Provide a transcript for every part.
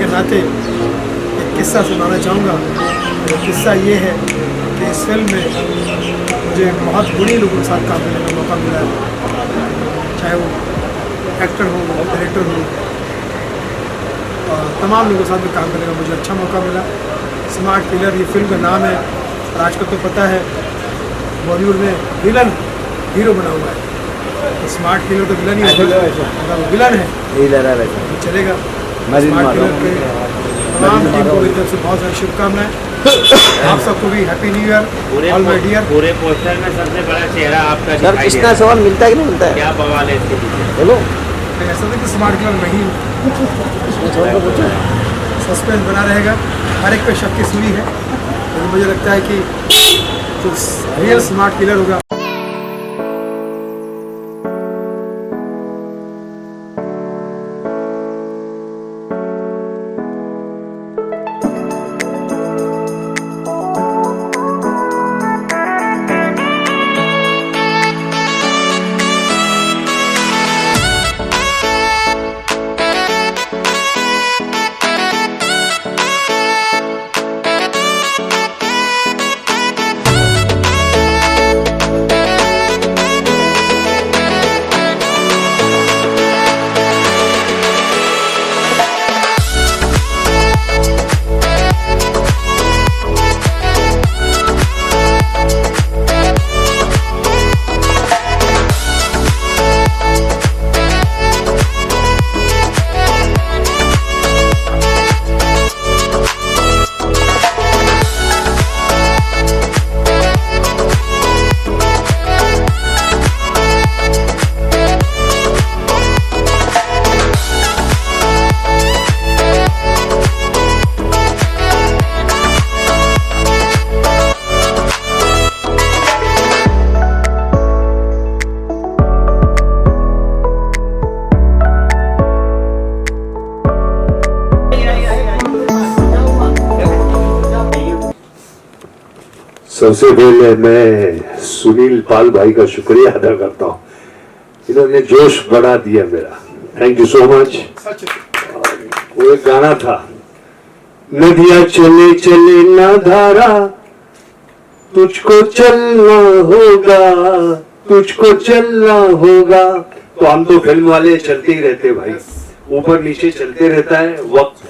के नाते एक किस्सा सुनाना चाहूँगा। तो किस्सा ये है कि इस फिल्म में मुझे बहुत बुरी लोगों के साथ काम करने का मौका मिला है, चाहे वो एक्टर हो, डायरेक्टर हो, और तमाम लोगों के साथ भी काम करने का मुझे अच्छा मौका मिला। स्मार्ट किलर ये फिल्म का नाम है, और आजकल तो पता है बॉलीवुड में विलन हीरो बना हुआ है, तो स्मार्ट किलर तो विलन ही होगा, विलन है तो चलेगा। स्मार्ट किलर के तमाम टीम को मेरी तरफ से बहुत सारी शुभकामनाएं। आप सबको भी happy new year all my dear. पूरे पोस्टर में सबसे बड़ा चेहरा आपका सर कितना सवाल मिलता है कि नहीं मिलता है? क्या बवाल है इसके पीछे? बोलो। ऐसा नहीं कि स्मार्ट किलर नहीं, सस्पेंस बना रहेगा, हर एक पे शक की सुई है, लेकिन मुझे लगता है कि जो रियल स्मार्ट किलर होगा सबसे पहले मैं सुनील पाल भाई का शुक्रिया अदा करता हूँ, इन्होंने जोश बढ़ा दिया मेरा, थैंक यू सो मच। वो एक गाना था, नदियाँ चले चले ना धारा, तुझको चलना होगा, तुझको चलना होगा। तो हम तो फिल्म वाले चलते ही रहते भाई, ऊपर नीचे चलते रहता है वक्त,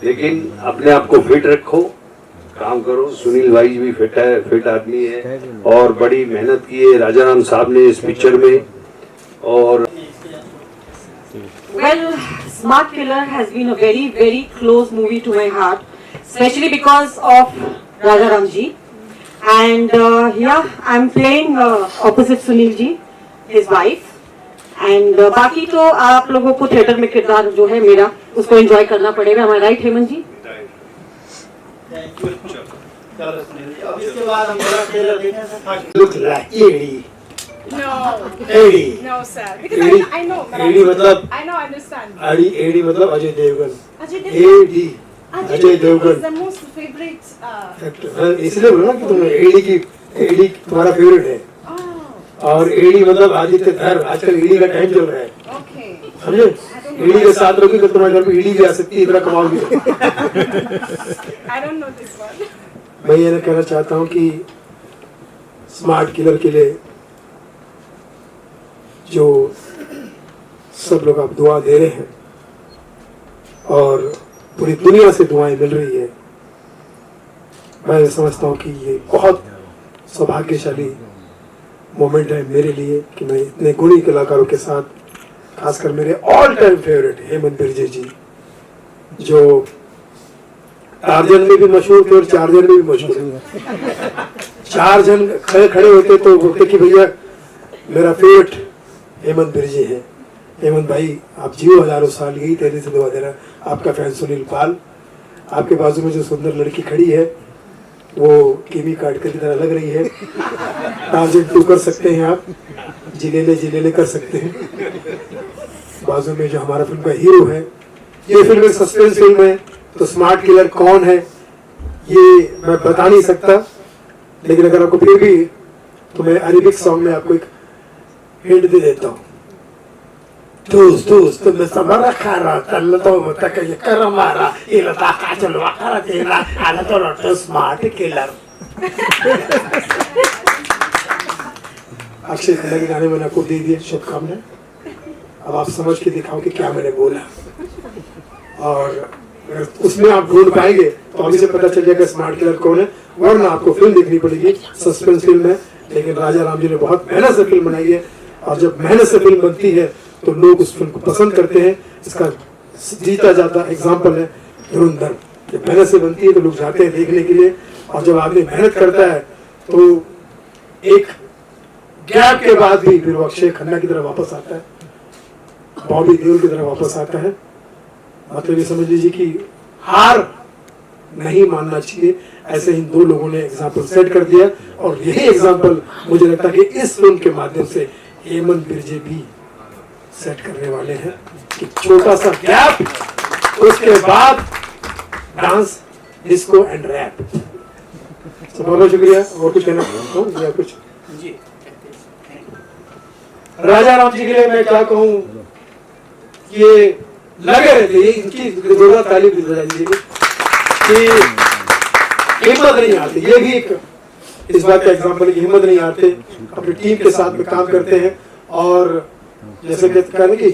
लेकिन अपने आप को फिट रखो, काम करो। सुनील भाई भी फिट है, फिट आदमी है और बड़ी मेहनत की है राजाराम साहब ने इस पिक्चर में। और Well, Smart Killer has been a very, very close movie to my heart, especially because of Rajaram ji. And yeah, I'm playing opposite Sunil ji, his wife. And बाकी तो आप लोगों को थिएटर में किरदार जो है मेरा उसको एंजॉय करना पड़ेगा। Am I right, हेमंत जी? अब इसके बाद हम ट्रेलर देखें। Look like Eddie. No. Eddie. No, sir. Because Eddie. I know. But Eddie मतलब I know, I understand. Eddie मतलब Ajay Devgan. Ajay Devgan. Eddie. Ajay Ajay Devgan Devgan. is the most favorite. Actor. इसलिए बोला ना कि तुम एडी तुम्हारा फेवरेट है। Oh. और एडी मतलब आदित्य धर, आजकल एडी का टाइम चल रहा है। Okay. समझे? एडी के साथ रहोगे तो तुम्हारे घर पे एडी भी आ सकती है, इतना कमाओगे। I don't know this one. मैं ये कहना चाहता हूँ कि स्मार्ट किलर के लिए जो सब लोग आप दुआ दे रहे हैं और पूरी दुनिया से दुआएं मिल रही है, मैं समझता हूँ कि ये बहुत सौभाग्यशाली मोमेंट है मेरे लिए कि मैं इतने गुणी कलाकारों के साथ, खासकर मेरे all time favourite Hemant Birje ji, जो टार्जन में भी मशहूर थे और चार्जर में भी मशहूर है। 4 जन खड़े होते तो बोलते कि भैया मेरा फेवरेट हेमंत बिरजे है। हेमंत भाई आप जियो हजारों साल, यही तेरे से दुआ दे रहा। आपका फैन सुनील पाल, आपके बाजू में जो सुंदर लड़की खड़ी है वो केमी कार्ड की तरह लग रही है। टार्जन 2 कर सकते हैं आप, जिलेले कर सकते हैं। बाजू में जो हमारा फिल्म का हीरो है, ये फिल्म एक सस्पेंस फिल्म है, तो स्मार्ट किलर कौन है ये मैं बता नहीं सकता, लेकिन अगर आपको फिर भी तो मैं अरेबिक सॉन्ग में आपको एक हिंट दे देता हूँ। Dos, tu samara kara, talato takay karamara, ilata kachal wakara tena, alato smart killer. Akshay Khanna के गाने मैंने आपको दे दिए, शुभकामनाएं। अब आप समझ के दिखाओ कि क्या मैंने बोला, और अगर उसमें आप ढूंढ पाएंगे तो अभी से पता चल जाएगा स्मार्ट किलर कौन है, वरना आपको फिल्म देखनी पड़ेगी। सस्पेंस फिल्म है, लेकिन राजा राम जी ने बहुत मेहनत से फिल्म बनाई है, और जब मेहनत से फिल्म बनती है तो लोग उस फिल्म को पसंद करते हैं। इसका जीता जाता एग्जाम्पल है धुरंधर। जब मेहनत से बनती है तो लोग जाते हैं देखने के लिए, और जब आदमी मेहनत करता है तो एक गैप के बाद भी फिर वो अक्षय खन्ना की तरह वापस आता है, बॉबी देओल की तरह वापस आता है। मतलब ये समझ लीजिए कि हार नहीं मानना चाहिए। ऐसे इन दो लोगों ने एग्जाम्पल सेट कर दिया, और यही एग्जाम्पल मुझे लगता है कि इस फिल्म के माध्यम से हेमंत बिरजे भी सेट करने वाले हैं कि छोटा सा गैप, उसके बाद डांस, डिस्को एंड रैप। तो बहुत बहुत शुक्रिया। और कुछ कहना हो या कुछ? जी, राजा राम जी के लिए मैं क्या कहूँ, ये लगे रहते, ये इनकी जोरदार तारीफ बजा दीजिए कि हिम्मत नहीं आती। ये भी एक इस बात का एग्जाम्पल है कि हिम्मत नहीं आते, अपनी टीम के साथ में काम करते हैं, और जैसे कहते हैं कि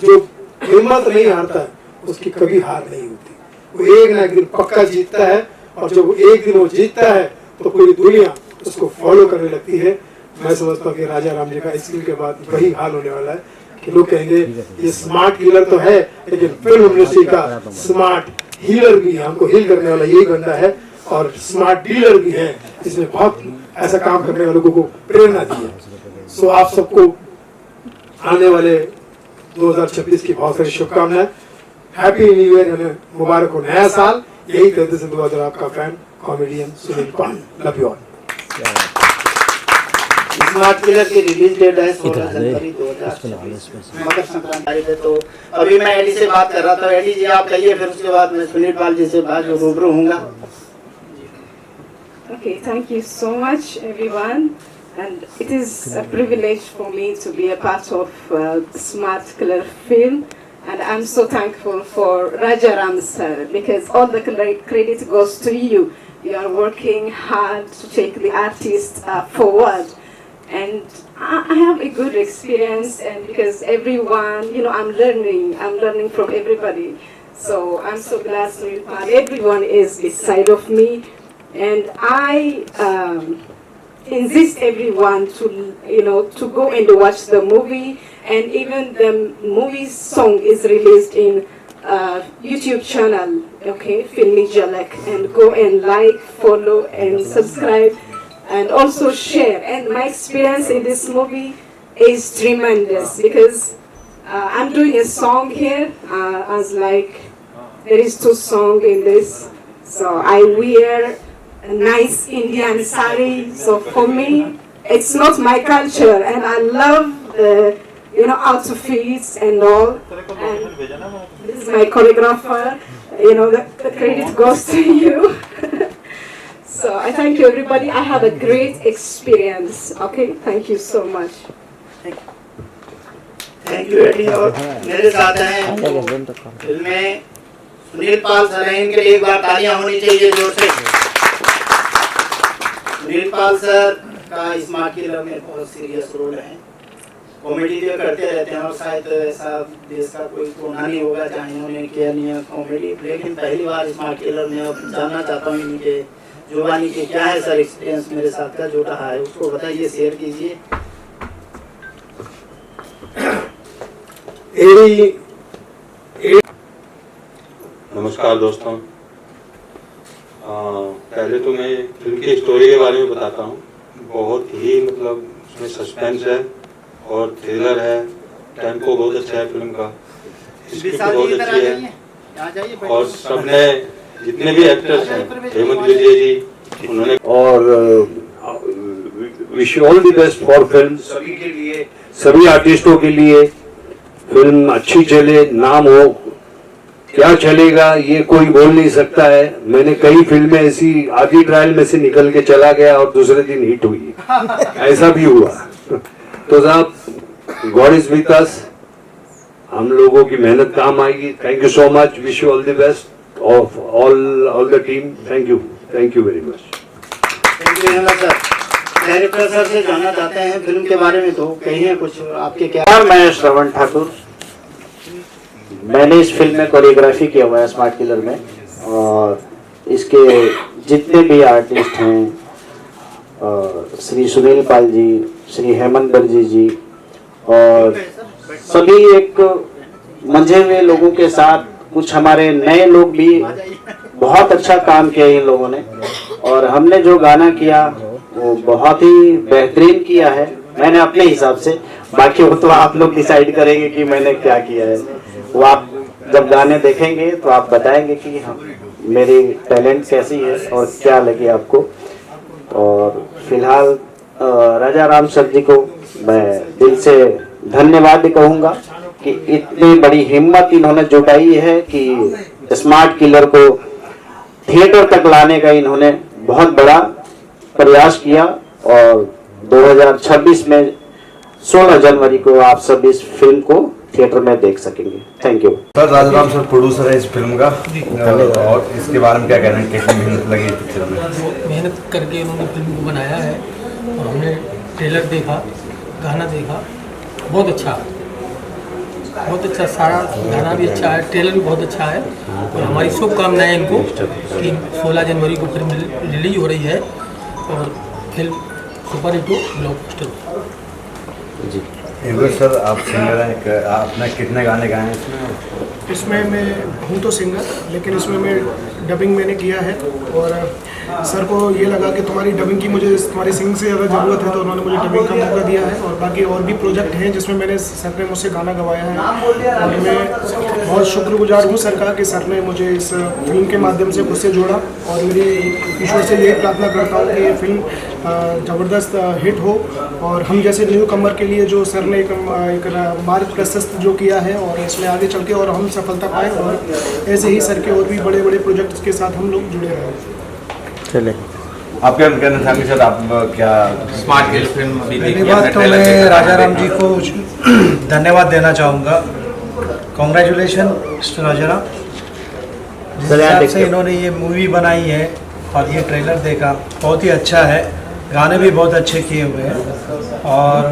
जो हिम्मत नहीं हारता है उसकी कभी हार नहीं होती। वो एक ना एक दिन पक्का जीतता है, और जब वो एक दिन वो जीतता है तो पूरी दुनिया उसको फॉलो करने लगती है। मैं समझता हूँ कि राजा राम जी का इस फिल्म के बाद वही हाल होने वाला है कि लोग कहेंगे ये स्मार्ट किलर तो है, लेकिन फिल्म इंडस्ट्री का स्मार्ट हीलर भी है, हमको हील करने वाला यही बंदा है, और स्मार्ट डीलर भी है। इसने बहुत ऐसा काम करने वाले लोगों को प्रेरणा दी है। सो आप सबको आने वाले 2026 की बहुत सारी शुभकामनाएं। हैप्पी न्यू ईयर, मुबारक हो नया साल। यही कहते से दुआ दो आपका fan comedian Sunil Pal. Love you all. Smart killer की रिलीज डेट है 16 जनवरी 2026, मकर संक्रांति है। तो अभी मैं एडी से बात कर रहा था, एडी जी आप कहिए, फिर उसके बाद मैं सुनील पाल जी से बात रूबरू हूँगा। Okay, thank you so much, everyone. And it is a privilege for me to be a part of Smart Killer film. And I'm so thankful for Raja Ram sir, because all the credit goes to you. You are working hard to take the artist forward. And I have a good experience, and because everyone, you know, I'm learning from everybody. So I'm so glad Sunil Pal, everyone is beside of me. And I insist everyone to, you know, to go and watch the movie, and even the movie song is released in YouTube channel, okay, Filmi Jalak, and go and like, follow and subscribe, and also share. And my experience in this movie is tremendous, because I'm doing a song here, as like there is 2 songs in this, so I wear a nice Indian sari. So for me, it's not my culture, and I love the, you know, outfits and all. And this is my choreographer. You know, the credit goes to you. So I thank you, everybody. I have a great experience. Okay, thank you so much. Thank you Eddie. और मेरे साथ हैं film में सुनील पाल sir हैं, इनके लिए एक बार तालियां होनी चाहिए जोर से। सुनील पाल सर का स्मार्ट किलर में बहुत सीरियस रोल है, कॉमेडी जो करते रहते हैं, और शायद ऐसा देश का कोई कोना नहीं होगा जहाँ इन्होंने किया नहीं है कॉमेडी। लेकिन पहली बार स्मार्ट किलर में अब जानना चाहता हूँ इनके जुबानी के क्या है सर एक्सपीरियंस मेरे साथ का जो रहा है, उसको बताइए, शेयर कीजिए। नमस्कार दोस्तों, पहले तो मैं फिल्म की स्टोरी के बारे में बताता हूँ। बहुत ही मतलब उसमें सस्पेंस है और थ्रिलर है, टेम्पो बहुत अच्छा है फिल्म का, स्क्रिप्ट बहुत अच्छी है, और सबने जितने भी एक्टर्स हैं, हेमंत बिरजे जी, उन्होंने, और wish all the best for film, सभी के लिए, सभी आर्टिस्टों के लिए। फिल्म अच्छी चले, नाम हो, क्या चलेगा ये कोई बोल नहीं सकता है। मैंने कई फिल्में ऐसी आधी ट्रायल में से निकल के चला गया और दूसरे दिन हिट हुई, ऐसा भी हुआ। तो साहब, गॉड इज विद अस, हम लोगों की मेहनत काम आएगी. Thank you so much. Wish you all the best of all the team. Thank you very much. Thank you sir. Director sir से जानना चाहते हैं फिल्म के बारे में, तो कहिए कुछ आपके क्या. मैं श्रवण ठाकुर. मैंने इस फिल्म में कोरियोग्राफी किया हुआ है स्मार्ट किलर में, और इसके जितने भी आर्टिस्ट हैं, श्री सुनील पाल जी, श्री हेमंत दर्जी जी, और सभी एक मंझे हुए लोगों के साथ कुछ हमारे नए लोग भी बहुत अच्छा काम किया इन लोगों ने. और हमने जो गाना किया वो बहुत ही बेहतरीन किया है मैंने अपने हिसाब से. बाकी वो तो आप लोग डिसाइड करेंगे कि मैंने क्या किया है. वो आप जब गाने देखेंगे तो आप बताएंगे कि हाँ मेरी टैलेंट कैसी है और क्या लगी आपको. और फिलहाल राजा राम सर जी को मैं दिल से धन्यवाद कहूँगा कि इतनी बड़ी हिम्मत इन्होंने जुटाई है कि स्मार्ट किलर को थिएटर तक लाने का इन्होंने बहुत बड़ा प्रयास किया. और 2026 में 16 जनवरी को आप सब इस फिल्म को थिएटर में देख सकेंगे. Thank you sir. Rajaram sir producer है इस फिल्म का, और इसके बारे में क्या कहना है, कैसी मेहनत लगी इस पिक्चर में? मेहनत करके उन्होंने फिल्म को बनाया है, और हमने ट्रेलर देखा, गाना देखा, बहुत अच्छा, सारा गाना भी अच्छा है, ट्रेलर भी बहुत अच्छा है. और हमारी शुभकामनाएं इनको कि 16 जनवरी को फिल्म रिलीज हो रही है और फिल्म सुपर हिट हो, ब्लॉकबस्टर जी. सर आप सिंगर हैं, आपने कितने गाने गाए हैं इसमें? इसमें मैं हूँ तो सिंगर, लेकिन इसमें मैं डबिंग मैंने किया है. और सर को ये लगा कि तुम्हारी डबिंग की मुझे तुम्हारी सिंगिंग से ज़्यादा ज़रूरत है, तो उन्होंने मुझे डबिंग का मौका दिया है. और बाकी और भी प्रोजेक्ट हैं जिसमें मैंने सर ने मुझसे गाना गवाया है, और मैं बहुत शुक्रगुजार हूँ सर का कि सर ने मुझे इस फिल्म के माध्यम से खुद से जोड़ा. और मेरी ईश्वर से यही प्रार्थना करता हूँ कि ये फिल्म ज़बरदस्त हिट हो, और हम जैसे न्यू कमर के लिए जो सर ने एक मार्ग प्रशस्त जो किया है, और इसमें आगे चल के और हम सफलता पाएँ, और ऐसे ही सर के और भी बड़े बड़े प्रोजेक्ट्स के साथ हम लोग जुड़े रहें. चले आप क्या कहना चाहेंगे सर? आप क्या स्मार्ट किलर फिल्म अभी पहली बात तो मैं राजाराम जी को धन्यवाद देना चाहूँगा. Congratulation mister Rajaram. जिस हिसाब से इन्होंने ये मूवी बनाई है और ये ट्रेलर देखा, बहुत ही अच्छा है. गाने भी बहुत अच्छे किए हुए हैं. और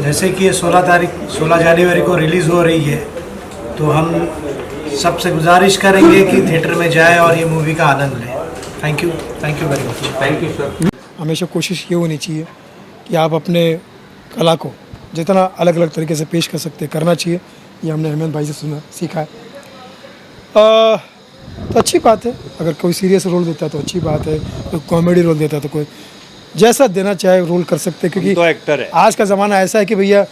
जैसे कि ये 16 जनवरी को रिलीज़ हो रही है, तो हम सबसे गुजारिश करेंगे कि थिएटर में जाए और ये मूवी का आनंद लें. Thank you very much. Thank you sir. हमेशा कोशिश ये होनी चाहिए कि आप अपने कला को जितना अलग अलग तरीके से पेश कर सकते करना चाहिए. ये हमने हेमंत भाई से सीखा है. तो अच्छी बात है, अगर कोई सीरियस रोल देता है तो अच्छी बात है, कोई कॉमेडी रोल देता है तो कोई जैसा देना चाहे रोल कर सकते हैं. क्योंकि तो एक्टर है. आज का ज़माना ऐसा है कि भैया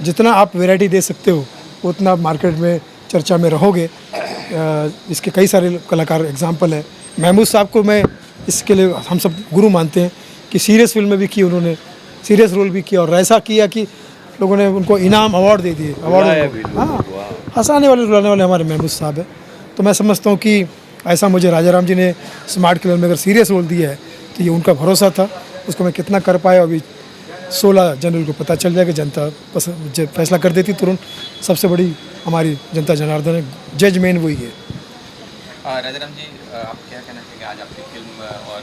जितना आप वैरायटी दे सकते हो उतना आप मार्केट में चर्चा में रहोगे. इसके कई सारे कलाकार एग्जाम्पल है. महमूद साहब को मैं इसके लिए हम सब गुरु मानते हैं कि सीरियस फिल्म में भी की उन्होंने, सीरियस रोल भी किया, और ऐसा किया कि लोगों ने उनको इनाम अवार्ड दे दिए. अवार्ड हाँ, हंसाने वाले रुलाने वाले हमारे महमूद साहब है. तो मैं समझता हूँ कि ऐसा मुझे राजाराम जी ने स्मार्ट किलर में अगर सीरियस रोल दिया है तो ये उनका भरोसा था. उसको मैं कितना कर पाया अभी 16 जनवरी को पता चल जाएगा. जनता फैसला कर देती तुरंत. सबसे बड़ी हमारी जनता जनार्दन है, जज मेन वही है. राजाराम जी, आप क्या कहना चाहेंगे आज आपकी फिल्म, और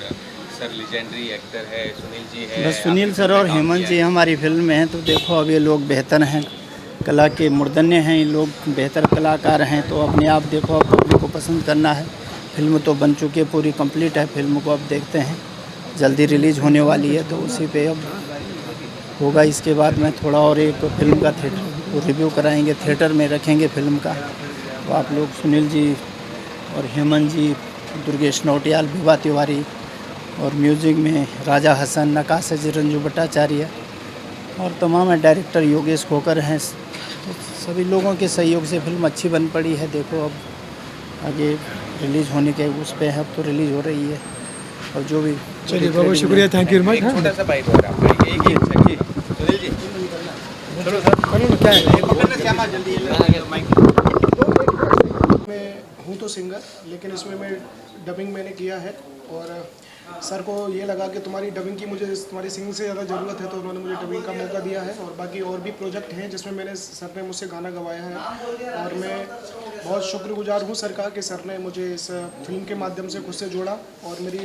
सर लेजेंडरी एक्टर है, सुनील जी है. बस सुनील सर और हेमंत जी हमारी फिल्म में हैं, तो देखो अब ये लोग बेहतर हैं, कला के मूर्धन्य हैं, ये लोग बेहतर कलाकार हैं. तो अपने आप देखो, अब पब्लिक को पसंद करना है. फिल्म तो बन चुकी है, पूरी कंप्लीट है. फिल्म को अब देखते हैं, जल्दी रिलीज़ होने वाली है, तो उसी पे अब होगा. इसके बाद में थोड़ा और एक फिल्म का थिएटर रिव्यू कराएंगे, थिएटर में रखेंगे फिल्म का. तो आप लोग सुनील जी और हेमंत जी, दुर्गेश नौटियाल, विभा तिवारी, और म्यूज़िक में राजा हसन, नक्काशी रंजू भट्टाचार्य, और तमाम डायरेक्टर योगेश खोकर हैं. तो सभी लोगों के सहयोग से फिल्म अच्छी बन पड़ी है. देखो अब आगे रिलीज़ होने के उस पे है, अब तो रिलीज़ हो रही है. और जो भी चलिए बहुत बहुत शुक्रिया. Thank you very much. छोटा सा बाइट और आपका एक ही सुनील जी, चलो सर, क्या है? मैं हूँ तो सिंगर, लेकिन इसमें मैं डबिंग मैंने किया है. और सर को ये लगा कि तुम्हारी डबिंग की मुझे तुम्हारी सिंगिंग से ज़्यादा ज़रूरत है, तो उन्होंने मुझे डबिंग का मौका दिया है। और बाकी और भी प्रोजेक्ट हैं जिसमें मैंने सर ने मुझसे गाना गवाया है, और मैं बहुत शुक्रगुजार हूँ सर का कि सर ने मुझे इस फिल्म के माध्यम से खुद से जोड़ा। और मेरी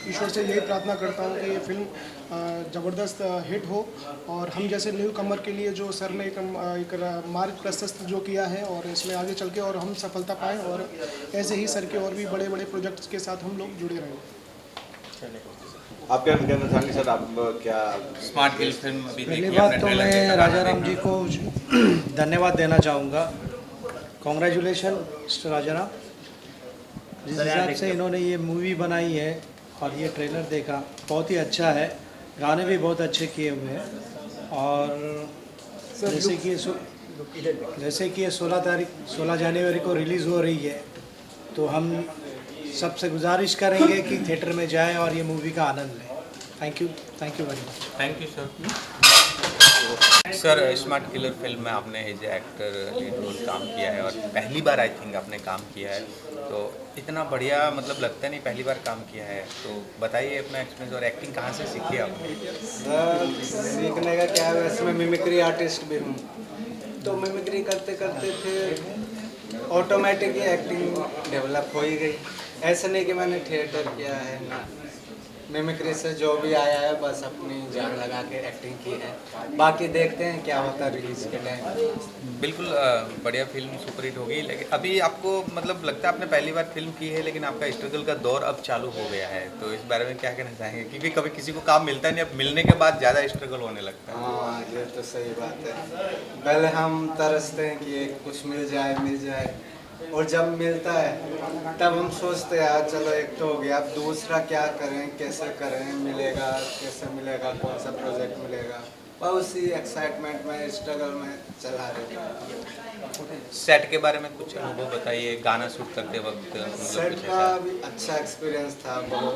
ईश्वर से यही प्रार्थना करता हूँ कि ये फिल्म ज़बरदस्त हिट हो, और हम जैसे न्यू कमर के लिए जो सर ने एक मार्ग प्रशस्त जो किया है, और इसमें आगे चल के और हम सफलता पाएँ, और ऐसे ही सर के और भी बड़े बड़े प्रोजेक्ट्स के साथ हम लोग जुड़े रहें। आप क्या कहना चाहेंगे सर, आप क्या स्मार्ट किल फिल्म अभी पहली देखी बात आपने, तो ट्रेलर मैं देखा, राजा गाना राम जी को धन्यवाद देना चाहूँगा। कॉन्ग्रेचुलेशन मिस्टर राजा राम, जिस हिसाब से इन्होंने ये मूवी बनाई है और ये ट्रेलर देखा, बहुत ही अच्छा है। गाने भी बहुत अच्छे किए हुए हैं। और जैसे कि ये 16 जनवरी को रिलीज़ हो रही है, तो हम सबसे गुजारिश करेंगे कि थिएटर में जाएं और ये मूवी का आनंद लें। Thank you very much. Thank you sir. Smart killer film में आपने एज एक्टर लीड रोल काम किया है, और पहली बार आई थिंक आपने काम किया है, तो इतना बढ़िया मतलब लगता नहीं पहली बार काम किया है, तो बताइए अपना एक्सपीरियंस, और एक्टिंग कहाँ से सीखी आपने? सर सीखने का क्या है, वैसे मैं मिमिक्री आर्टिस्ट भी हूँ, तो मिमिक्री करते करते फिर ऑटोमेटिक ही एक्टिंग डेवलप हो ही गई। ऐसा नहीं कि मैंने थिएटर किया है ना, मिमिक्री से जो भी आया है बस अपनी जान लगा के एक्टिंग की है। बाकी देखते हैं क्या होता है रिलीज के टाइम। बिल्कुल बढ़िया फिल्म सुपरहिट होगी, लेकिन अभी आपको मतलब लगता है आपने पहली बार फिल्म की है, लेकिन आपका स्ट्रगल का दौर अब चालू हो गया है, तो इस बारे में क्या कहना चाहेंगे? क्योंकि कभी किसी को काम मिलता नहीं, अब मिलने के बाद ज़्यादा स्ट्रगल होने लगता है। हाँ ये तो सही बात है। पहले हम तरसते हैं कि कुछ मिल जाए, और जब मिलता है तब हम सोचते हैं यार चलो एक तो हो गया, अब दूसरा क्या करें, कैसे करें, मिलेगा कैसे मिलेगा, कौन सा प्रोजेक्ट मिलेगा, और उसी एक्साइटमेंट में स्ट्रगल में चला रहे। सेट के बारे में कुछ अनुभव बताइए, गाना शूट करते वक्त सेट का भी अच्छा एक्सपीरियंस था, बहुत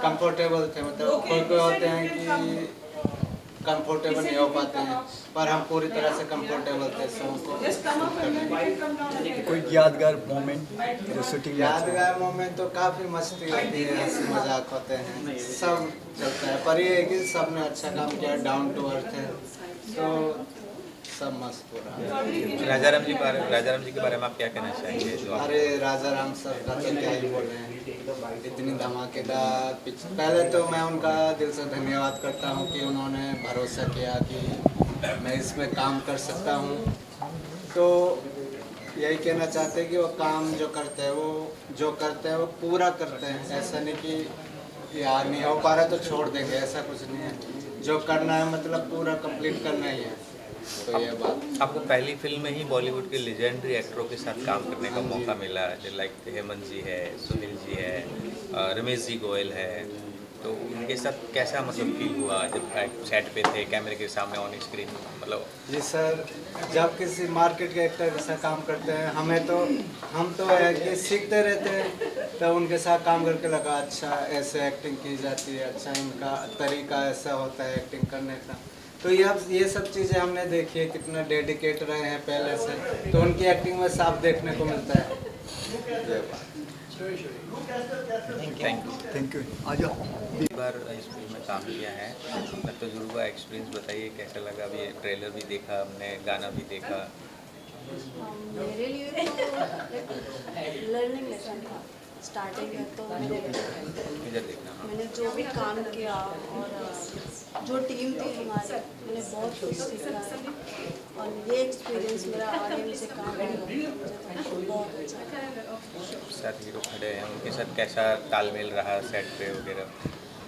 कंफर्टेबल थे। मतलब कोई होते हैं कि कंफर्टेबल नहीं हो पाते हैं, पर हम पूरी तरह से कंफर्टेबल थे सॉन्ग को। कोई यादगार मोमेंट जो शूटिंग? यादगार मोमेंट तो काफ़ी मस्ती होती है, हंसी मजाक होते हैं, सब चलता है, पर ये है कि सबने अच्छा काम किया, डाउन टू अर्थ है, तो सब मस्त हो रहा है। राजा राम जी के बारे में आप क्या कहना चाहेंगे? अरे राजा राम सर का तो क्या ही बोले हैं, इतनी धमाकेदार पिक्चर। पहले तो मैं उनका दिल से धन्यवाद करता हूँ कि उन्होंने भरोसा किया कि मैं इसमें काम कर सकता हूँ। तो यही कहना चाहते हैं कि वो काम जो करते हैं वो पूरा करते हैं। ऐसा नहीं कि यार नहीं हो पा रहा तो छोड़ देंगे, ऐसा कुछ नहीं है। जो करना है मतलब पूरा कंप्लीट करना ही है। तो ये बात, आपको पहली फिल्म में ही बॉलीवुड के लेजेंडरी एक्टरों के साथ काम करने का मौका मिला, जो लाइक हेमंत जी है, सुनील जी है, रमेश जी गोयल है, तो उनके साथ कैसा मतलब फील हुआ जब सेट पे थे, कैमरे के सामने ऑन स्क्रीन? मतलब जी सर, जब किसी मार्केट के एक्टर के साथ काम करते हैं हम तो है कि सीखते रहते हैं, तब उनके साथ काम करके लगा अच्छा ऐसे एक्टिंग की जाती है, अच्छा इनका तरीका ऐसा होता है एक्टिंग करने का। तो ये सब चीज़ें हमने देखी है, कितना डेडिकेट रहे हैं पहले से, तो उनकी एक्टिंग में साफ देखने को मिलता है। Thank you. आ जाओ। एक बार इस फिल्म में काम किया है, अपना तजुर्बा एक्सपीरियंस बताइए, कैसा लगा? अभी ट्रेलर भी देखा हमने, गाना भी देखा। मेरे लिए तो लर्निंग लेसन था। स्टार्टिंग में तो मैंने जो भी काम किया और जो टीम थी हमारी, मैंने बहुत कुछ सीखा, और ये एक्सपीरियंस मेरा आगे मुझे काम बहुत अच्छा। साथ हीरो खड़े हैं, उनके साथ कैसा तालमेल रहा सेट पे वगैरह?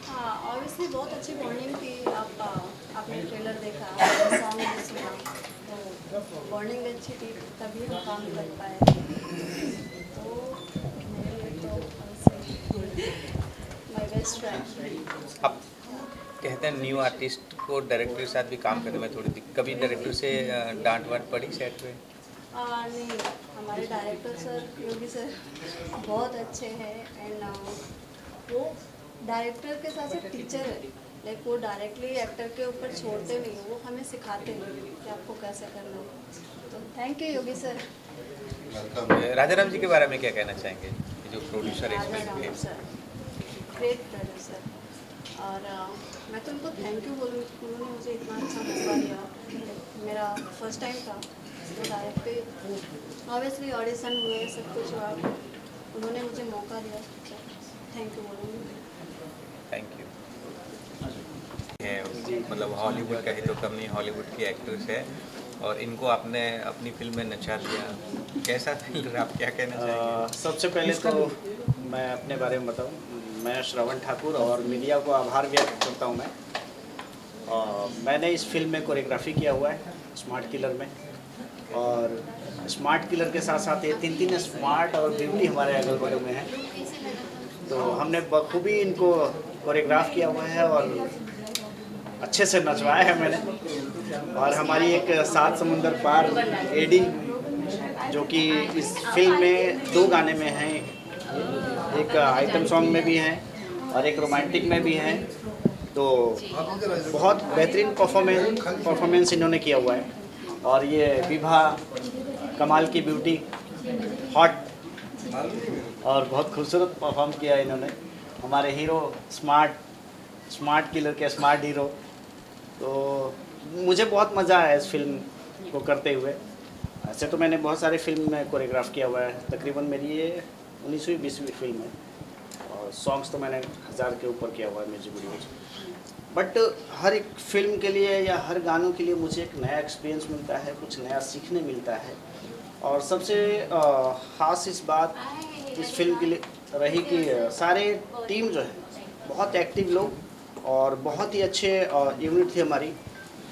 हाँ ऑब्वियसली बहुत अच्छी बॉन्डिंग थी। आपने ट्रेलर देखा, सॉन्ग भी सुना, तो बॉन्डिंग अच्छी थी, तभी हम काम कर पाए। तो माय बेस्ट फ्रेंड। आप कहते हैं न्यू आर्टिस्ट को डायरेक्टर के साथ भी काम करने में थोड़ी कभी डायरेक्टर से डांट वाट पड़ी सेट पे? नहीं, हमारे डायरेक्टर सर योगी सर बहुत अच्छे हैं, एंड वो डायरेक्टर के साथ साथ टीचर है। लाइक वो डायरेक्टली एक्टर के ऊपर छोड़ते नहीं, वो हमें सिखाते हैं कि आपको कैसे करना है। तो थैंक यू योगी सर। राजा राम जी के बारे में क्या कहना चाहेंगे, जो प्रोड्यूसर है इस फिल्म के? Great producer. और मैं तो उनको थैंक यू बोलूँ, उन्होंने मुझे इतना अच्छा मौका दिया। मेरा फर्स्ट टाइम था तो डायरेक्ट पे ऑब्वियसली ऑडिशन हुए, सब कुछ हुआ, उन्होंने मुझे मौका दिया, थैंक यू बोलूँगी। Thank you. है मतलब हॉलीवुड का ही तो कम नहीं, हॉलीवुड की एक्ट्रेस है और इनको आपने अपनी फिल्म में नचा लिया, कैसा फील रहा, आप क्या कहना चाहेंगे? सबसे पहले तो मैं अपने बारे में बताऊं, मैं श्रवण ठाकुर और मीडिया को आभार व्यक्त करता हूं मैं। मैंने इस फिल्म में कोरियोग्राफी किया हुआ है स्मार्ट किलर में, और स्मार्ट किलर के साथ साथ ये तीन स्मार्ट और ब्यूटी हमारे अगल बगल में है, तो हमने बखूबी इनको कोरियोग्राफ किया हुआ है और अच्छे से नचवाया है मैंने। और हमारी एक 7 समुंदर पार एडी जो कि इस फिल्म में 2 गाने में हैं, एक आइटम सॉन्ग में भी हैं और एक रोमांटिक में भी हैं, तो बहुत बेहतरीन परफॉर्मेंस इन्होंने किया हुआ है। और ये विभा कमाल की ब्यूटी, हॉट और बहुत खूबसूरत परफॉर्म किया इन्होंने। हमारे हीरो स्मार्ट किलर के स्मार्ट हीरो, तो मुझे बहुत मज़ा आया इस फिल्म को करते हुए। ऐसे तो मैंने बहुत सारे फिल्म में कोरियोग्राफ किया हुआ है, तकरीबन मेरी ये 19वीं 20वीं फिल्म है और सॉन्ग्स तो मैंने 1000 के ऊपर किया हुआ है म्यूजिक वीडियोज। बट हर एक फिल्म के लिए या हर गानों के लिए मुझे एक नया एक्सपीरियंस मिलता है, कुछ नया सीखने मिलता है। और सबसे ख़ास इस बात इस फिल्म के लिए रही कि सारे टीम जो है बहुत एक्टिव लोग और बहुत ही अच्छे यूनिट थी हमारी,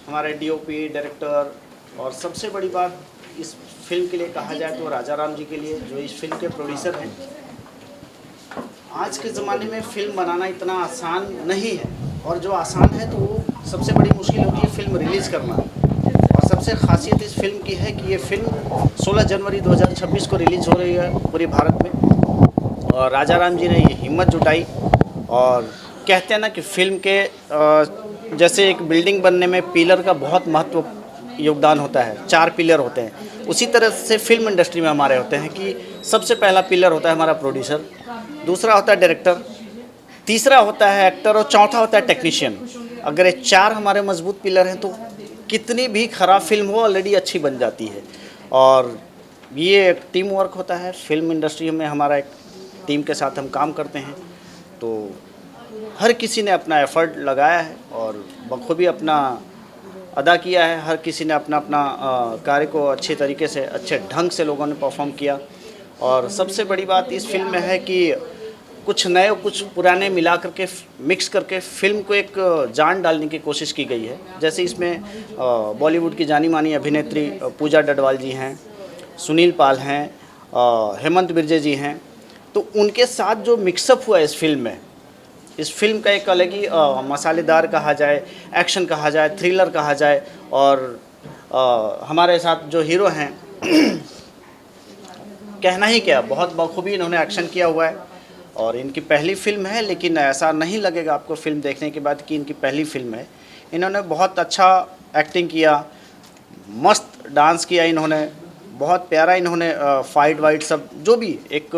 हमारे डीओपी डायरेक्टर। और सबसे बड़ी बात इस फिल्म के लिए कहा जाए तो राजा राम जी के लिए, जो इस फिल्म के प्रोड्यूसर हैं। आज के ज़माने में फ़िल्म बनाना इतना आसान नहीं है, और जो आसान है तो वो सबसे बड़ी मुश्किल होती है फिल्म रिलीज़ करना। और सबसे खासियत इस फिल्म की है कि ये फिल्म 16 जनवरी 2026 को रिलीज़ हो रही है पूरे भारत में। और राजा राम जी ने ये हिम्मत जुटाई, और कहते हैं ना कि फिल्म के जैसे एक बिल्डिंग बनने में पिलर का बहुत महत्व योगदान होता है, 4 पिलर होते हैं, उसी तरह से फिल्म इंडस्ट्री में हमारे होते हैं कि सबसे पहला पिलर होता है हमारा प्रोड्यूसर, दूसरा होता है डायरेक्टर, तीसरा होता है एक्टर और चौथा होता है टेक्नीशियन। अगर ये 4 हमारे मजबूत पिलर हैं तो कितनी भी ख़राब फिल्म हो ऑलरेडी अच्छी बन जाती है। और ये एक टीम वर्क होता है, फिल्म इंडस्ट्री में हमारा एक टीम के साथ हम काम करते हैं, तो हर किसी ने अपना एफ़र्ट लगाया है और बखूबी अपना अदा किया है। हर किसी ने अपना अपना कार्य को अच्छे तरीके से, अच्छे ढंग से लोगों ने परफॉर्म किया। और सबसे बड़ी बात इस फिल्म में है कि कुछ नए और कुछ पुराने मिला करके मिक्स करके फिल्म को एक जान डालने की कोशिश की गई है। जैसे इसमें बॉलीवुड की जानी मानी अभिनेत्री पूजा डडवाल जी हैं, सुनील पाल हैं, हेमंत बिरजे जी हैं, तो उनके साथ जो मिक्सअप हुआ इस फिल्म में, इस फिल्म का एक अलग ही मसालेदार कहा जाए, एक्शन कहा जाए, थ्रिलर कहा जाए। और हमारे साथ जो हीरो हैं कहना ही क्या, बहुत बखूबी इन्होंने एक्शन किया हुआ है। और इनकी पहली फिल्म है, लेकिन ऐसा नहीं लगेगा आपको फिल्म देखने के बाद कि इनकी पहली फिल्म है। इन्होंने बहुत अच्छा एक्टिंग किया, मस्त डांस किया इन्होंने, बहुत प्यारा इन्होंने फाइट वाइट सब जो भी एक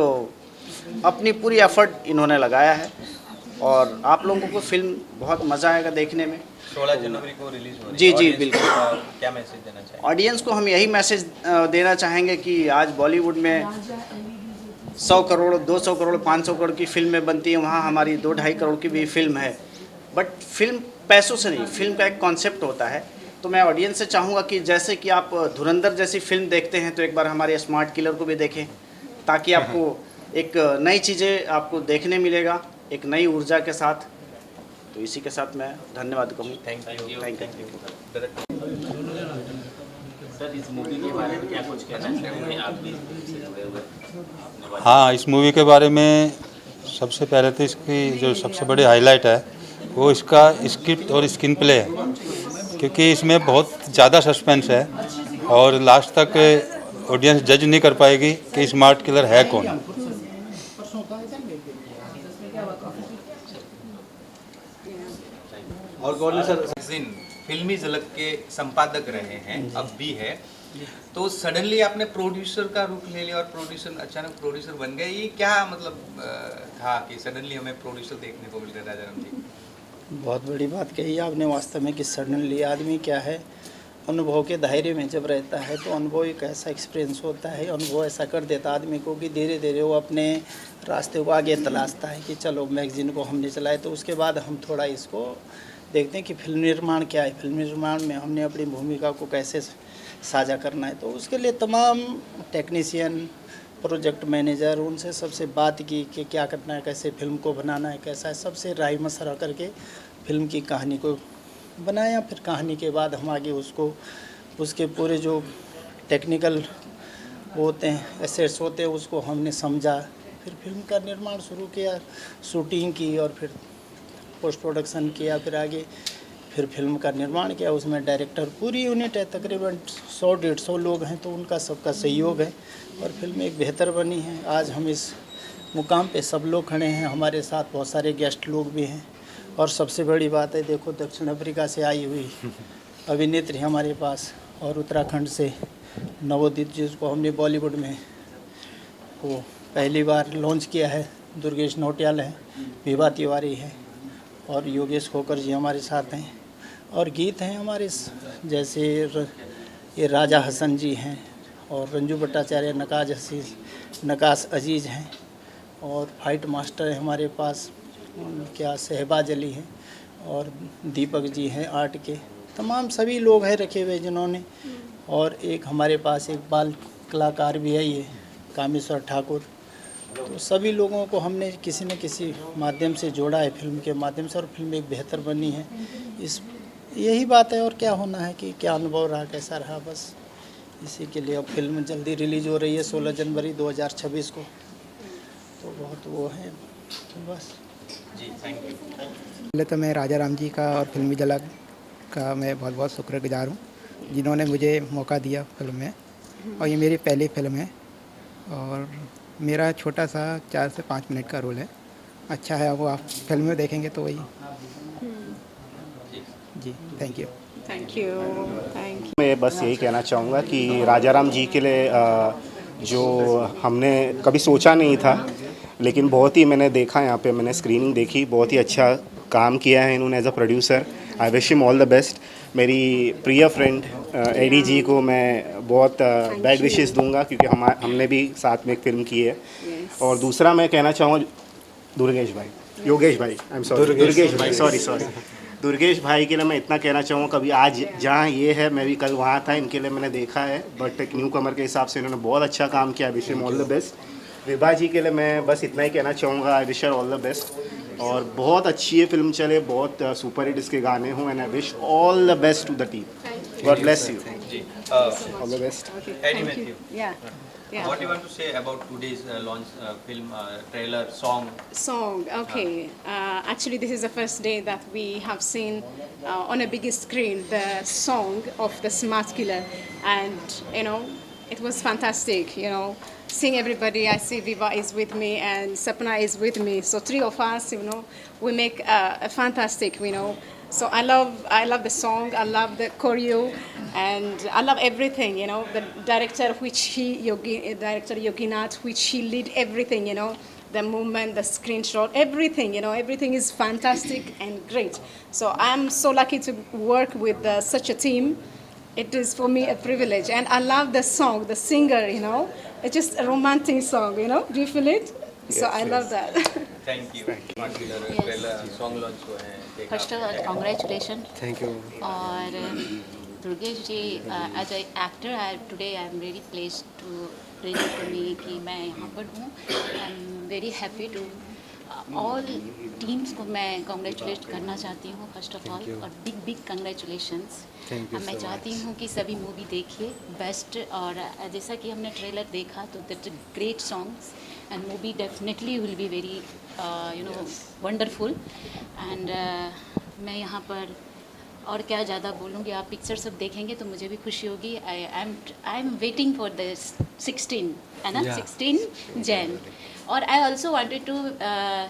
अपनी पूरी एफर्ट इन्होंने लगाया है। और आप लोगों को फिल्म बहुत मज़ा आएगा देखने में। 16 जनवरी को रिलीज हो रही है। जी Audience बिल्कुल। को क्या मैसेज देना चाहिए? ऑडियंस को हम यही मैसेज देना चाहेंगे कि आज बॉलीवुड में 100 करोड़ 200 करोड़ 500 करोड़ की फिल्में बनती हैं, वहाँ हमारी 2-2.5 करोड़ की भी फिल्म है। बट फिल्म पैसों से नहीं, फिल्म का एक कॉन्सेप्ट होता है। तो मैं ऑडियंस से चाहूँगा कि जैसे कि आप धुरंधर जैसी फिल्म देखते हैं तो एक बार हमारे स्मार्ट किलर को भी देखें, ताकि आपको एक नई चीज़ें आपको देखने मिलेगा, एक नई ऊर्जा के साथ। तो इसी के साथ मैं धन्यवाद कहूँ। Thank you. सर, इस मूवी के बारे में क्या कुछ कहना चाहेंगे आप भी जुड़े हुए? हाँ, इस मूवी के बारे में सबसे पहले तो इसकी जो सबसे बड़ी हाईलाइट है वो इसका स्क्रिप्ट और स्क्रीन प्ले है, क्योंकि इसमें बहुत ज़्यादा सस्पेंस है और लास्ट तक ऑडियंस जज नहीं कर पाएगी कि स्मार्ट किलर है कौन। और गौरव सर दिन फिल्मी झलक के संपादक रहे हैं, अब भी है, तो सडनली आपने प्रोड्यूसर का रूप ले लिया और प्रोड्यूसर अचानक प्रोड्यूसर बन गए, ये क्या मतलब था कि सडनली हमें प्रोड्यूसर देखने को मिल रहा है राजाराम जी? बहुत बड़ी बात कही आपने वास्तव में कि सडनली आदमी क्या है, अनुभव के दायरे में जब रहता है तो अनुभव एक ऐसा एक्सपीरियंस होता है, अनुभव ऐसा कर देता आदमी को कि धीरे धीरे वो अपने रास्ते को आगे तलाशता है कि चलो मैगजीन को हमने चलाए तो उसके बाद हम थोड़ा इसको देखते हैं कि फिल्म निर्माण क्या है, फिल्म निर्माण में हमने अपनी भूमिका को कैसे साझा करना है। तो उसके लिए तमाम टेक्नीशियन, प्रोजेक्ट मैनेजर, उनसे सबसे बात की कि क्या करना है, कैसे फिल्म को बनाना है, कैसा है, सबसे राय मशवरा करके फिल्म की कहानी को बनाया। फिर कहानी के बाद हम आगे उसको उसके पूरे जो टेक्निकल होते हैं, एसेट्स होते हैं, उसको हमने समझा। फिर फिल्म का निर्माण शुरू किया, शूटिंग की और फिर पोस्ट प्रोडक्शन किया, फिर आगे फिर फिल्म का निर्माण किया। उसमें डायरेक्टर पूरी यूनिट है, तकरीबन 100-150 लोग हैं, तो उनका सबका सहयोग है और फिल्म एक बेहतर बनी है। आज हम इस मुकाम पे सब लोग खड़े हैं, हमारे साथ बहुत सारे गेस्ट लोग भी हैं और सबसे बड़ी बात है, देखो दक्षिण अफ्रीका से आई हुई अभिनेत्री हमारे पास और उत्तराखंड से नवोदित, जिसको हमने बॉलीवुड में वो पहली बार लॉन्च किया है, दुर्गेश नौटियाल है, विभा तिवारी है और योगेश खोकर जी हमारे साथ हैं। और गीत हैं हमारे जैसे ये राजा हसन जी हैं और रंजू भट्टाचार्य, नकाश अजीज़ हैं और फाइट मास्टर है हमारे पास क्या शहबाज अली हैं और दीपक जी हैं आर्ट के, तमाम सभी लोग हैं रखे हुए जिन्होंने। और एक हमारे पास एक बाल कलाकार भी है, ये कामेश्वर ठाकुर। तो सभी लोगों को हमने किसी न किसी माध्यम से जोड़ा है फिल्म के माध्यम से और फिल्म एक बेहतर बनी है। इस यही बात है और क्या होना है कि क्या अनुभव रहा, कैसा रहा, बस इसी के लिए अब फिल्म जल्दी रिलीज़ हो रही है 16 जनवरी 2026 को, तो बहुत वो है बस जी। Thank you. पहले तो मैं राजाराम जी का और फिल्मी झलक का मैं बहुत बहुत शुक्रगुजार हूँ, जिन्होंने मुझे मौका दिया फिल्म में। और ये मेरी पहली फिल्म है और मेरा छोटा सा 4 से 5 मिनट का रोल है। अच्छा है, वो आप फिल्म में देखेंगे तो वही। जी thank you. Thank you. Thank you. मैं बस यही कहना चाहूँगा कि राजाराम जी के लिए जो हमने कभी सोचा नहीं था, लेकिन बहुत ही मैंने देखा, यहाँ पे मैंने स्क्रीनिंग देखी, बहुत ही अच्छा काम किया है इन्होंने as a producer. I wish him all the best. मेरी प्रिय फ्रेंड एडी जी को मैं बहुत बैड विशेस दूंगा क्योंकि हमने भी साथ में एक फिल्म की है। और दूसरा मैं कहना चाहूँगा योगेश भाई सॉरी दुर्गेश भाई के लिए मैं इतना कहना चाहूँगा, कभी आज जहाँ ये है मैं भी कल वहाँ था, इनके लिए मैंने देखा है, बट एक न्यू कमर के हिसाब से इन्होंने बहुत अच्छा काम किया। Wish him all the best. Vibha ji के लिए मैं बस इतना ही कहना चाहूँगा, I wish her all the best. और बहुत अच्छी ये फिल्म चले, बहुत सुपर हिट इसके गाने हों, and I wish all the best to the team. God bless you. All the best. Eddie Matthew. Yeah. What do you want to say about today's launch film, trailer, song? Okay. Actually, this is the first day that we have seen on a big screen the song of the Smart Killer, and it was fantastic. Seeing everybody, I see Viva is with me and Sapna is with me. So 3 of us, we make a fantastic. So I love the song, I love the choreo, and I love everything. The director, director Yoginath, which he lead everything. The movement, the screenshot, everything. Everything is fantastic and great. So I'm so lucky to work with such a team. It is for me a privilege, and I love the song, the singer. It's just a romantic song. Do you feel it? So I love that. Thank you. Trailer song launch हुआ है। First of all congratulation. Thank you. और Durgesh ji as a actor today I am very pleased to present to me कि मैं यहाँ पर हूँ। I am very happy to all teams को मैं कॉन्ग्रेचुलेट करना चाहती हूँ फर्स्ट ऑफ ऑल, और बिग कंग्रेचुलेशंस। मैं चाहती हूँ कि सभी मूवी देखिए बेस्ट, और जैसा कि हमने ट्रेलर देखा तो that's great songs and movie definitely will be very wonderful, and मैं यहाँ पर और क्या ज़्यादा बोलूँगी, आप पिक्चर सब देखेंगे तो मुझे भी खुशी होगी। I am waiting for the 16 है ना, 16 जैन। और I also wanted to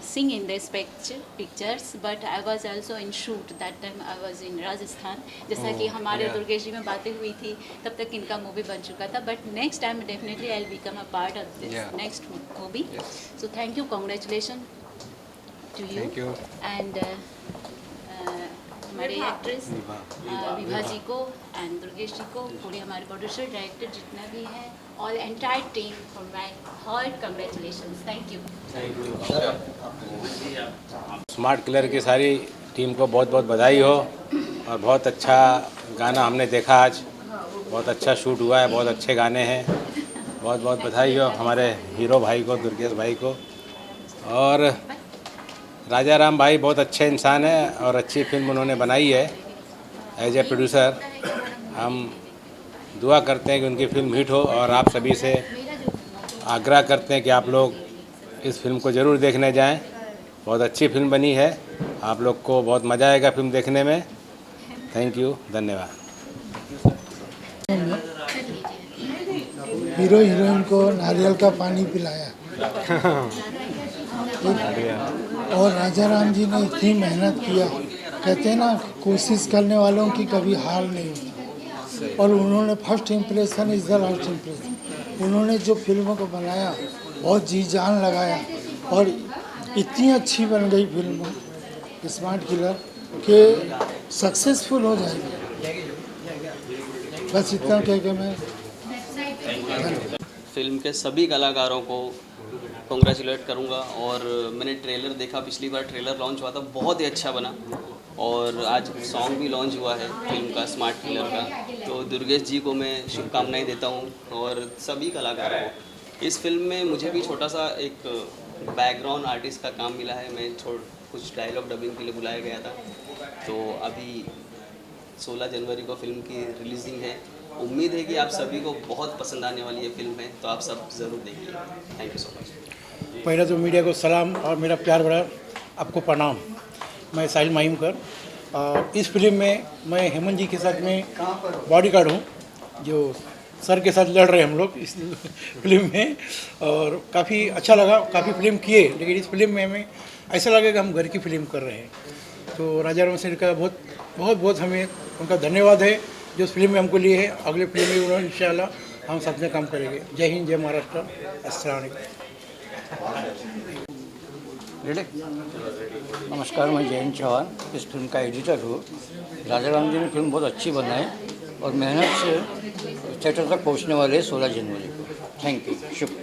sing in this pictures, but I was also in shoot that time. I was in Rajasthan, जैसा कि हमारे दुर्गेश जी में बातें हुई थी, तब तक इनका मूवी बन चुका था। But next time definitely I will become a part of this next movie. So thank you, congratulation to you and हमारे एक्ट्रेस विभा जी को एंड दुर्गेश जी को, पूरे हमारे प्रोड्यूसर डायरेक्टर जितना भी है, all entire team, from my heart congratulations, thank you. Smart killer की सारी टीम को बहुत बहुत बधाई हो। और बहुत अच्छा गाना हमने देखा आज, बहुत अच्छा शूट हुआ है, बहुत अच्छे गाने हैं। बहुत बहुत बधाई हो हमारे हीरो भाई को, दुर्गेश भाई को। और राजा राम भाई बहुत अच्छे इंसान है और अच्छी फिल्म उन्होंने बनाई है एज ए प्रोड्यूसर। हम दुआ करते हैं कि उनकी फिल्म हिट हो और आप सभी से आग्रह करते हैं कि आप लोग इस फिल्म को ज़रूर देखने जाएं। बहुत अच्छी फिल्म बनी है, आप लोग को बहुत मज़ा आएगा फिल्म देखने में। थैंक यू, धन्यवाद। हीरो हीरोइन को नारियल का पानी पिलाया और राजा राम जी ने इतनी मेहनत किया। कहते हैं ना, कोशिश करने वालों की कभी हार नहीं होती। और उन्होंने first impression is the last impression. उन्होंने जो फिल्मों को बनाया बहुत जी जान लगाया और इतनी अच्छी बन गई फिल्म स्मार्ट किलर के सक्सेसफुल हो जाएगी। बस इतना कह के मैं फिल्म के सभी कलाकारों को कॉन्ग्रेचुलेट करूंगा। और मैंने ट्रेलर देखा, पिछली बार ट्रेलर लॉन्च हुआ था, बहुत ही अच्छा बना। और आज सॉन्ग भी लॉन्च हुआ है फिल्म का, स्मार्ट किलर का। तो दुर्गेश जी को मैं शुभकामनाएं देता हूं और सभी कलाकारों को। इस फिल्म में मुझे भी छोटा सा एक बैकग्राउंड आर्टिस्ट का काम मिला है। मैं कुछ डायलॉग डबिंग के लिए बुलाया गया था। तो अभी 16 जनवरी को फिल्म की रिलीजिंग है। उम्मीद है कि आप सभी को बहुत पसंद आने वाली ये फिल्म है, तो आप सब ज़रूर देखिए। Thank you so much. पहले तो मीडिया को सलाम और मेरा प्यार भरा आपको प्रणाम। मैं साहिल मायूमकर। इस फिल्म में मैं हेमंत जी के साथ में बॉडीगार्ड हूँ, जो सर के साथ लड़ रहे हैं हम लोग इस फिल्म में। और काफ़ी अच्छा लगा, काफ़ी फिल्म किए, लेकिन इस फिल्म में हमें ऐसा लगा कि हम घर की फिल्म कर रहे हैं। तो राजा राम सर का बहुत बहुत बहुत हमें उनका धन्यवाद है जो इस फिल्म में हमको लिए है। अगले फिल्म में उन्होंने इंशाल्लाह हम साथ में काम करेंगे। जय हिंद, जय महाराष्ट्र, अस्सलाम वालेकुम। नमस्कार, मैं जयंत चौहान इस फिल्म का एडिटर हूँ। राजा राम जी ने फिल्म बहुत अच्छी बनाई और मेहनत से थिएटर तक पहुँचने वाले 16 जनवरी को। थैंक यू, शुक्रिया।